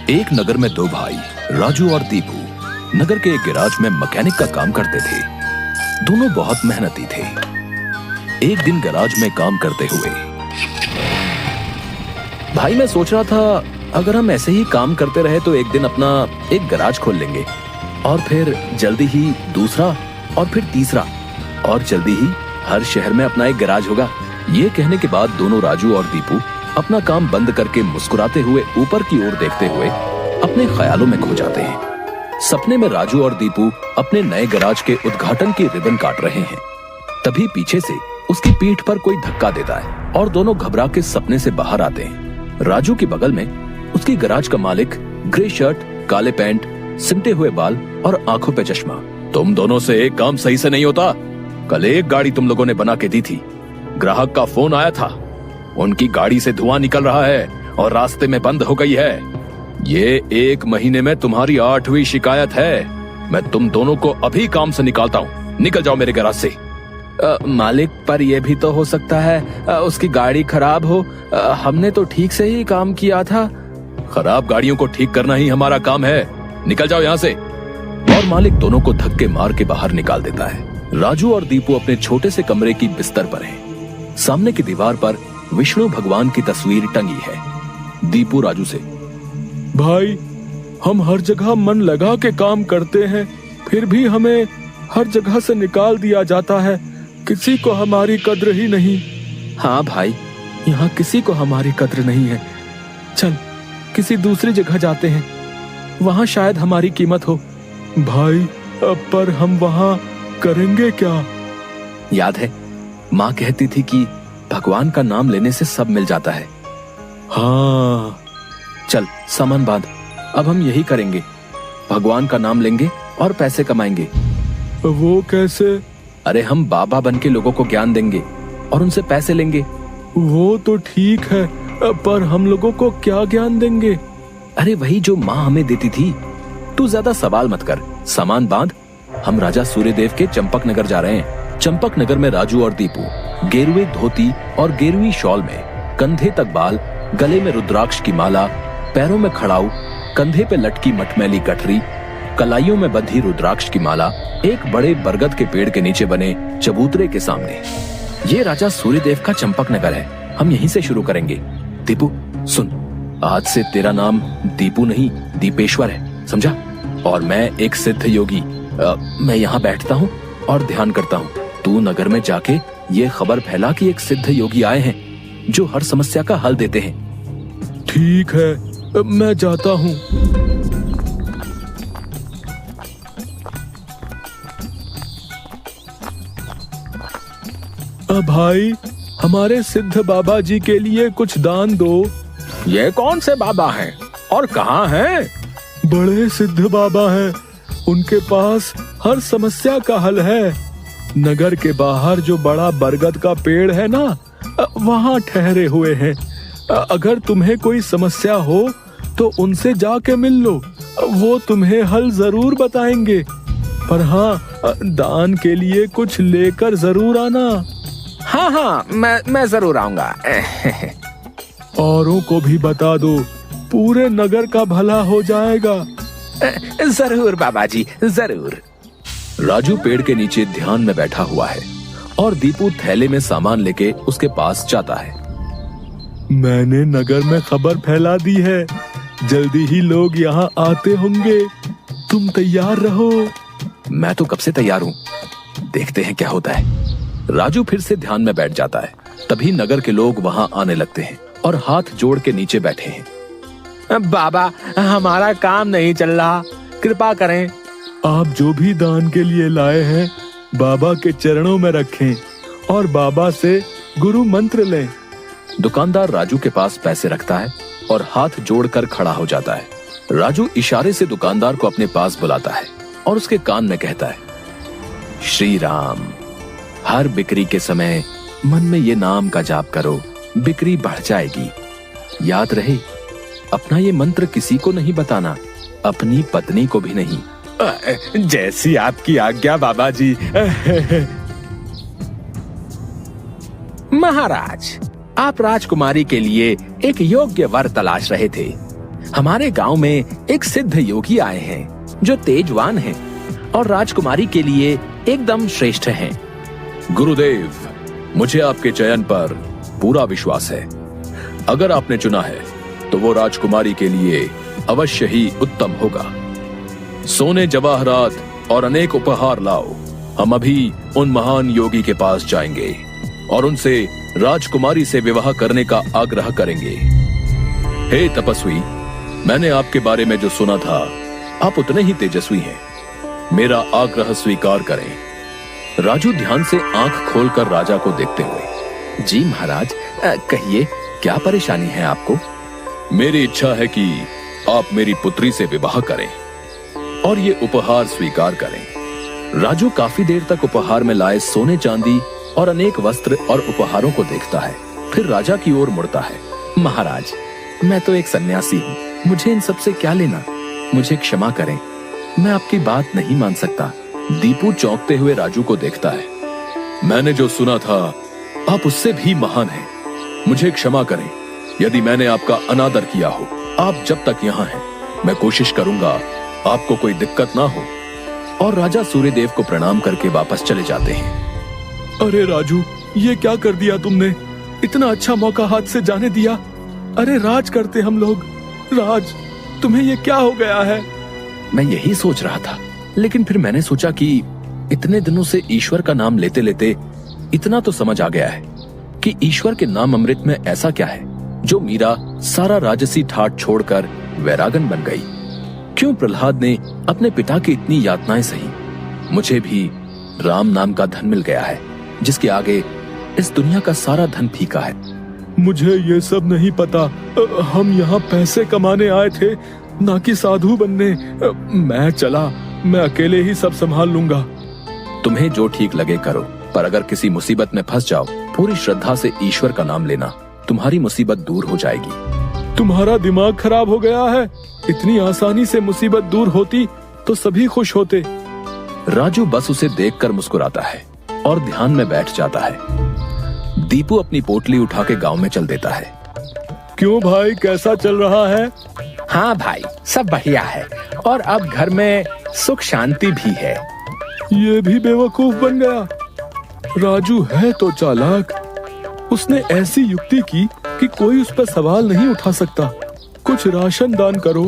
एक नगर में दो भाई राजू और दीपू नगर के एक गैराज में मैकेनिक का काम करते थे। दोनों बहुत मेहनती थे। एक दिन गैराज में काम करते हुए, भाई मैं सोच रहा था अगर हम ऐसे ही काम करते रहे तो एक दिन अपना एक गैराज खोल लेंगे और फिर जल्दी ही दूसरा और फिर तीसरा और जल्दी ही हर शहर में अपना एक गैराज होगा। ये कहने के बाद दोनों राजू और दीपू अपना काम बंद करके मुस्कुराते हुए ऊपर की ओर देखते हुए अपने ख्यालों में खो जाते हैं। सपने में राजू और दीपू अपने नए गैराज के उद्घाटन की रिबन काट रहे हैं। तभी पीछे से उसकी पीठ पर कोई धक्का देता है और दोनों घबरा के सपने से बाहर आते हैं। राजू के बगल में उसकी गैराज का मालिक, ग्रे शर्ट, काले पैंट, सिमटे हुए बाल और आंखों पे चश्मा। तुम दोनों से एक काम सही से नहीं होता। कल एक गाड़ी तुम लोगों ने बना के दी थी, ग्राहक का फोन आया था, उनकी गाड़ी से धुआं निकल रहा है और रास्ते में बंद हो गई है। ये 1 महीने में तुम्हारी 8वीं शिकायत है। मैं तुम दोनों को अभी काम से निकालता हूँ। निकल जाओ मेरे गैराज से। मालिक, पर यह भी तो हो सकता है उसकी गाड़ी खराब हो। हमने तो ठीक से ही काम किया था। खराब गाड़ियों को ठीक करना ही हमारा काम है। निकल जाओ यहाँ से। और मालिक दोनों को धक्के मार के बाहर निकाल देता है। राजू और दीपू अपने छोटे से कमरे की बिस्तर पर हैं। सामने की दीवार पर विष्णु भगवान की तस्वीर टंगी है। दीपू राजू से, भाई हम हर जगह मन लगा के काम करते हैं, फिर भी हमें हर जगह से निकाल दिया जाता है। किसी को हमारी कद्र ही नहीं। हाँ भाई, यहाँ किसी को हमारी कद्र नहीं है। चल किसी दूसरी जगह जाते हैं, वहाँ शायद हमारी कीमत हो। भाई पर हम वहाँ करेंगे क्या? याद है माँ कहती थी कि भगवान का नाम लेने से सब मिल जाता है। हाँ चल सामान बांध, अब हम यही करेंगे। भगवान का नाम लेंगे और पैसे कमाएंगे। वो कैसे? अरे हम बाबा बन के लोगों को ज्ञान देंगे और उनसे पैसे लेंगे। वो तो ठीक है, पर हम लोगों को क्या ज्ञान देंगे? अरे वही जो माँ हमें देती थी। तू ज्यादा सवाल मत कर, सामान बांध। हम राजा सूर्यदेव के चंपक नगर जा रहे हैं। चंपक नगर में राजू और दीपू गेरुए धोती और गेरुई शॉल में, कंधे तक बाल, गले में रुद्राक्ष की माला, पैरों में खड़ाऊ, कंधे पे लटकी मटमैली गठरी, कलाइयों में बंधी रुद्राक्ष की माला, एक बड़े बरगद के पेड़ के नीचे बने चबूतरे के सामने। ये राजा सूर्यदेव का चंपक नगर है। हम यहीं से शुरू करेंगे। दीपू सुन, आज से तेरा नाम दीपू नहीं दीपेश्वर है, समझा? और मैं एक सिद्ध योगी। मैं यहाँ बैठता हूँ और ध्यान करता हूँ। तू नगर में जाके ये खबर फैला कि एक सिद्ध योगी आए हैं जो हर समस्या का हल देते हैं। ठीक है, मैं जाता हूँ। भाई हमारे सिद्ध बाबा जी के लिए कुछ दान दो। ये कौन से बाबा हैं और कहाँ हैं? बड़े सिद्ध बाबा हैं, उनके पास हर समस्या का हल है। नगर के बाहर जो बड़ा बरगद का पेड़ है ना, वहाँ ठहरे हुए हैं। अगर तुम्हें कोई समस्या हो तो उनसे जाके मिल लो, वो तुम्हें हल जरूर बताएंगे। पर हाँ, दान के लिए कुछ लेकर जरूर आना। हाँ, मैं जरूर आऊंगा। औरों को भी बता दो, पूरे नगर का भला हो जाएगा। जरूर बाबा जी, जरूर। राजू पेड़ के नीचे ध्यान में बैठा हुआ है और दीपू थैले में सामान लेके उसके पास जाता है। मैंने नगर में खबर फैला दी है, जल्दी ही लोग यहाँ आते होंगे। तुम तैयार रहो। मैं तो कब से तैयार हूँ, देखते हैं क्या होता है। राजू फिर से ध्यान में बैठ जाता है। तभी नगर के लोग वहाँ आने लगते हैं और हाथ जोड़ के नीचे बैठे हैं। बाबा, हमारा काम नहीं चल रहा, कृपा करें। आप जो भी दान के लिए लाए हैं बाबा के चरणों में रखें और बाबा से गुरु मंत्र लें। दुकानदार राजू के पास पैसे रखता है और हाथ जोड़कर खड़ा हो जाता है। राजू इशारे से दुकानदार को अपने पास बुलाता है और उसके कान में कहता है, श्री राम। हर बिक्री के समय मन में ये नाम का जाप करो, बिक्री बढ़ जाएगी। याद रहे, अपना ये मंत्र किसी को नहीं बताना, अपनी पत्नी को भी नहीं। जैसी आपकी आज्ञा बाबा जी। महाराज, आप राजकुमारी के लिए एक योग्य वर तलाश रहे थे। हमारे गांव में एक सिद्ध योगी आए हैं जो तेजवान हैं और राजकुमारी के लिए एकदम श्रेष्ठ हैं। गुरुदेव, मुझे आपके चयन पर पूरा विश्वास है। अगर आपने चुना है तो वो राजकुमारी के लिए अवश्य ही उत्तम होगा। सोने, जवाहरात और अनेक उपहार लाओ। हम अभी उन महान योगी के पास जाएंगे और उनसे राजकुमारी से विवाह करने का आग्रह करेंगे। हे तपस्वी, मैंने आपके बारे में जो सुना था, आप उतने ही तेजस्वी हैं। मेरा आग्रह स्वीकार करें। राजू ध्यान से आंख खोलकर राजा को देखते हुए, जी महाराज, कहिए क्या परेशानी है आपको? मेरी इच्छा है कि आप मेरी पुत्री से विवाह करें और ये उपहार स्वीकार करें। राजू काफी देर तक उपहार में लाए सोने, चांदी और अनेक वस्त्र और उपहारों को देखता है, फिर राजा की ओर मुड़ता है। महाराज, मैं तो एक सन्यासी हूँ, मुझे इन सब से क्या लेना? मुझे क्षमा करें, मैं आपकी बात नहीं मान सकता। दीपू चौंकते हुए राजू को देखता है। मैंने जो सुना था, आप उससे भी महान हैं। मुझे क्षमा करें यदि मैंने आपका अनादर किया हो। आप जब तक यहाँ हैं, मैं कोशिश करूंगा आपको कोई दिक्कत ना हो। और राजा सूर्यदेव को प्रणाम करके वापस चले जाते हैं। अरे राजू, ये क्या कर दिया तुमने? इतना अच्छा मौका हाथ से जाने दिया। अरे राज करते हम लोग। राज, तुम्हें ये क्या हो गया है? मैं यही सोच रहा था, लेकिन फिर मैंने सोचा कि इतने दिनों से ईश्वर का नाम लेते लेते इतना तो समझ आ गया है कि ईश्वर के नाम अमृत में ऐसा क्या है जो मीरा सारा राजसी ठाट छोड़कर वैरागन बन गई। क्यों प्रहलाद ने अपने पिता की इतनी यातनाएं सही? मुझे भी राम नाम का धन मिल गया है जिसके आगे इस दुनिया का सारा धन फीका है। मुझे ये सब नहीं पता। हम यहाँ पैसे कमाने आए थे, ना कि साधु बनने। मैं चला, मैं अकेले ही सब संभाल लूंगा। तुम्हें जो ठीक लगे करो, पर अगर किसी मुसीबत में फंस जाओ, पूरी श्रद्धा से ईश्वर का नाम लेना, तुम्हारी मुसीबत दूर हो जाएगी। तुम्हारा दिमाग खराब हो गया है? इतनी आसानी से मुसीबत दूर होती तो सभी खुश होते। राजू बस उसे देखकर मुस्कुराता है और ध्यान में बैठ जाता है। दीपू अपनी पोटली उठा के गांव में चल देता है। क्यों भाई, कैसा चल रहा है? हाँ भाई, सब बढ़िया है और अब घर में सुख शांति भी है। ये भी बेवकूफ बन गया। राजू है तो चालाक। उसने ऐसी युक्ति की कि कोई उस पर सवाल नहीं उठा सकता। कुछ राशन दान करो।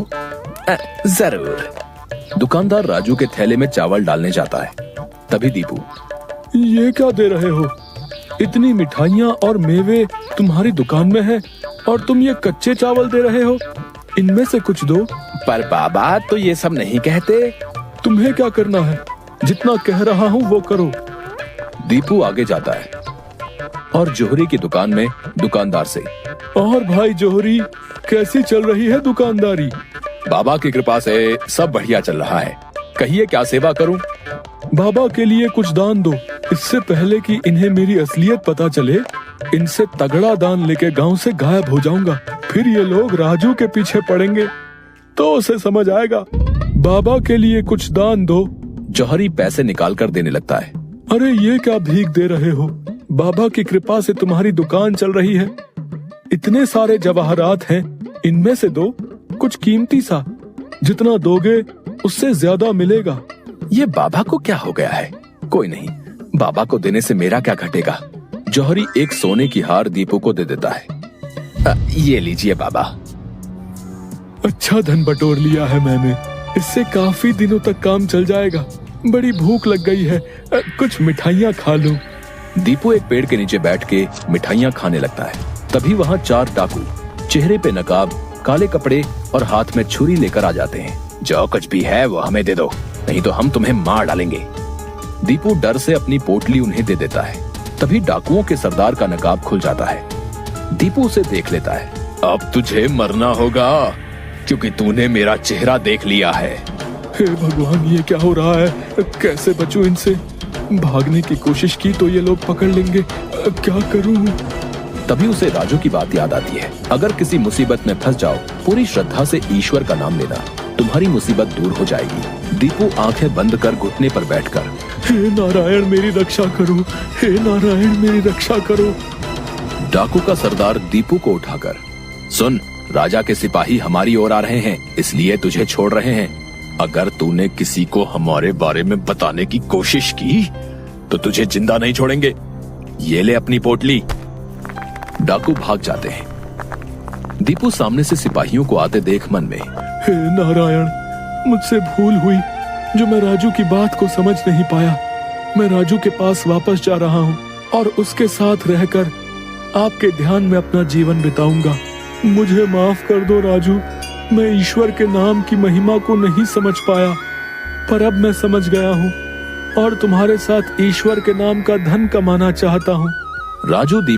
जरूर। दुकानदार राजू के थैले में चावल डालने जाता है। तभी दीपू, ये क्या दे रहे हो? इतनी मिठाइयाँ और मेवे तुम्हारी दुकान में है और तुम ये कच्चे चावल दे रहे हो? इनमें से कुछ दो। पर बाबा तो ये सब नहीं कहते। तुम्हें क्या करना है? जितना कह रहा हूँ वो करो। दीपू आगे जाता है और जोहरी की दुकान में दुकानदार से, और भाई जोहरी, कैसी चल रही है दुकानदारी? बाबा की कृपा से सब बढ़िया चल रहा है। कहिए क्या सेवा करूं? बाबा के लिए कुछ दान दो। इससे पहले कि इन्हें मेरी असलियत पता चले, इनसे तगड़ा दान लेके गांव से गायब हो जाऊंगा। फिर ये लोग राजू के पीछे पड़ेंगे तो उसे समझ आएगा। बाबा के लिए कुछ दान दो। जौहरी पैसे निकाल कर देने लगता है। अरे ये क्या भीख दे रहे हो? बाबा की कृपा से तुम्हारी दुकान चल रही है। इतने सारे जवाहरात हैं, इनमें से दो, कुछ कीमती सा। जितना दोगे उससे ज्यादा मिलेगा। ये बाबा को क्या हो गया है? कोई नहीं, बाबा को देने से मेरा क्या घटेगा। जौहरी एक सोने की हार दीपू को दे देता है। ये लीजिए बाबा। अच्छा धन बटोर लिया है मैंने। इससे काफी दिनों तक काम चल जाएगा। बड़ी भूख लग गई है, कुछ मिठाइयाँ खा लूं। दीपू एक पेड़ के नीचे बैठ के मिठाइयाँ खाने लगता है। तभी वहाँ 4 डाकू, चेहरे पे नकाब, काले कपड़े और हाथ में छुरी लेकर आ जाते हैं। जो कुछ भी है वो हमें दे दो, नहीं तो हम तुम्हें मार डालेंगे। दीपू डर से अपनी पोटली उन्हें दे देता है। तभी डाकुओं के सरदार का नकाब खुल जाता है। दीपू उसे देख लेता है। अब तुझे मरना होगा क्योंकि तूने मेरा चेहरा देख लिया है। हे भगवान, ये क्या हो रहा है? कैसे बचूं इनसे? भागने की कोशिश की तो ये लोग पकड़ लेंगे। क्या करूं? तभी उसे राजू की बात याद आती है। अगर किसी मुसीबत में फंस जाओ, पूरी श्रद्धा से ईश्वर का नाम लेना, तुम्हारी मुसीबत दूर हो जाएगी। दीपू आंखें बंद कर घुटने पर बैठकर, हे नारायण मेरी रक्षा करो, हे नारायण मेरी रक्षा करो। डाकू का सरदार दीपू को उठाकर, सुन, राजा के सिपाही हमारी ओर आ रहे हैं, इसलिए तुझे छोड़ रहे हैं। अगर तूने किसी को हमारे बारे में बताने की कोशिश की तो तुझे जिंदा नहीं छोड़ेंगे। ये ले अपनी पोटली। डाकू भाग जाते हैं। दीपू सामने से सिपाहियों को आते देख मन में, हे नारायण, मुझसे भूल हुई जो मैं राजू की बात को समझ नहीं पाया। मैं राजू के पास वापस जा रहा हूँ और उसके साथ रहकर आपके ध्यान में अपना जीवन बिताऊंगा। मुझे माफ कर दो राजू, मैं ईश्वर के नाम की महिमा को नहीं समझ पाया, पर अब मैं समझ गया हूँ और तुम्हारे साथ ईश्वर के नाम का धन कमाना चाहता हूँ। राजू